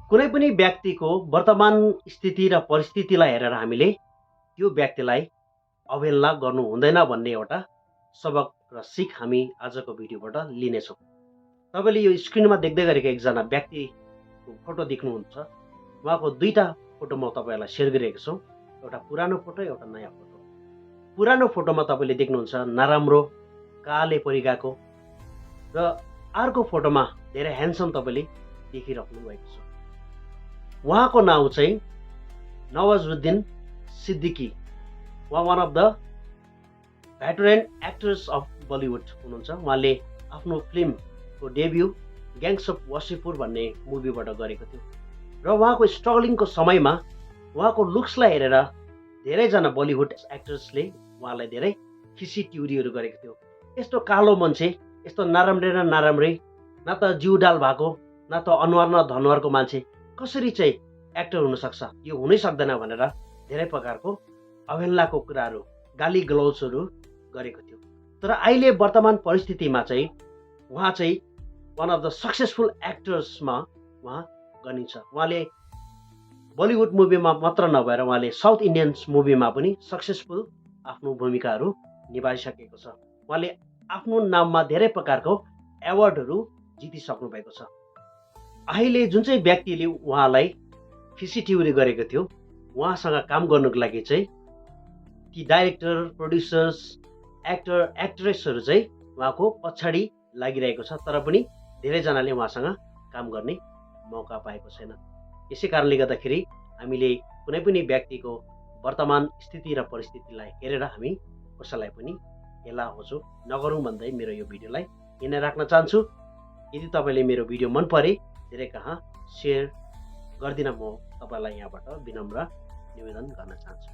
कुनै पनि व्यक्तिको वर्तमान स्थिति र परिस्थितिलाई हेरेर हामीले त्यो व्यक्तिलाई अवहेलना गर्नु हुँदैन भन्ने एउटा सबक र सिक हामी आजको भिडियोबाट लिनेछौँ। तपाईँले यो स्क्रिनमा देख्दै गरेको एकजना व्यक्तिको फोटो देख्नुहुन्छ। उहाँको दुईटा फोटो म तपाईँहरूलाई सेयर गरिरहेको छु। एउटा पुरानो फोटो, एउटा नयाँ फोटो। पुरानो फोटोमा तपाईँले देख्नुहुन्छ नराम्रो काले परिगएको र अर्को फोटोमा धेरै ह्यान्डसम तपाईँले देखिराख्नु भएको छ। उहाँको नाउँ चाहिँ नवाजुद्दिन सिद्दिकी। उहाँ one of the veteran actors of Bollywood हुनुहुन्छ। उहाँले आफ्नो फिल्मको डेब्यू ग्याङ्ग्स अफ वासेपुर भन्ने मुभीबाट गरेको थियो र उहाँको स्ट्रगलिङको समयमा उहाँको लुक्सलाई हेरेर धेरैजना बलिउड एक्टर्सले उहाँलाई धेरै खिसी ट्युरीहरू गरेको थियो। यस्तो कालो मान्छे, यस्तो नराम्रे न नराम्रै, न त जिउडाल भएको, न त अनुहार न धनुहारको मान्छे कसरी चाहिँ एक्टर हुनसक्छ, यो हुनै सक्दैन भनेर धेरै प्रकारको अवहेलनाको कुराहरू, गाली गलौजहरू गरेको थियो। तर अहिले वर्तमान परिस्थितिमा चाहिँ उहाँ चाहिँ वान अफ द सक्सेसफुल एक्टर्समा उहाँ गनिन्छ। उहाँले बलिउड मुभीमा मात्र नभएर उहाँले साउथ इन्डियन्स मुभीमा पनि सक्सेसफुल आफ्नो भूमिकाहरू निभाइसकेको छ। उहाँले आफ्नो नाममा धेरै प्रकारको एवार्डहरू जितिसक्नु भएको छ। अहिले जुन चाहिँ व्यक्तिले उहाँलाई खिसीट्युरी गरेको थियो, उहाँसँग काम गर्नुको लागि चाहिँ ती डाइरेक्टर, प्रोड्युसर्स, एक्टर, एक्ट्रेसहरू चाहिँ उहाँको पछाडि लागिरहेको छ। तर पनि धेरैजनाले उहाँसँग काम गर्ने मौका पाएको छैन। यसै कारणले गर्दाखेरि हामीले कुनै पनि व्यक्तिको वर्तमान स्थिति र परिस्थितिलाई हेरेर हामी कसैलाई पनि हेला होचो नगरौँ भन्दै मेरो यो भिडियोलाई यहीँ नै राख्न चाहन्छु। यदि तपाईँले मेरो भिडियो मन परे धेरै कहाँ सेयर गरिदिन म तपाईँलाई यहाँबाट विनम्र निवेदन गर्न चाहन्छु।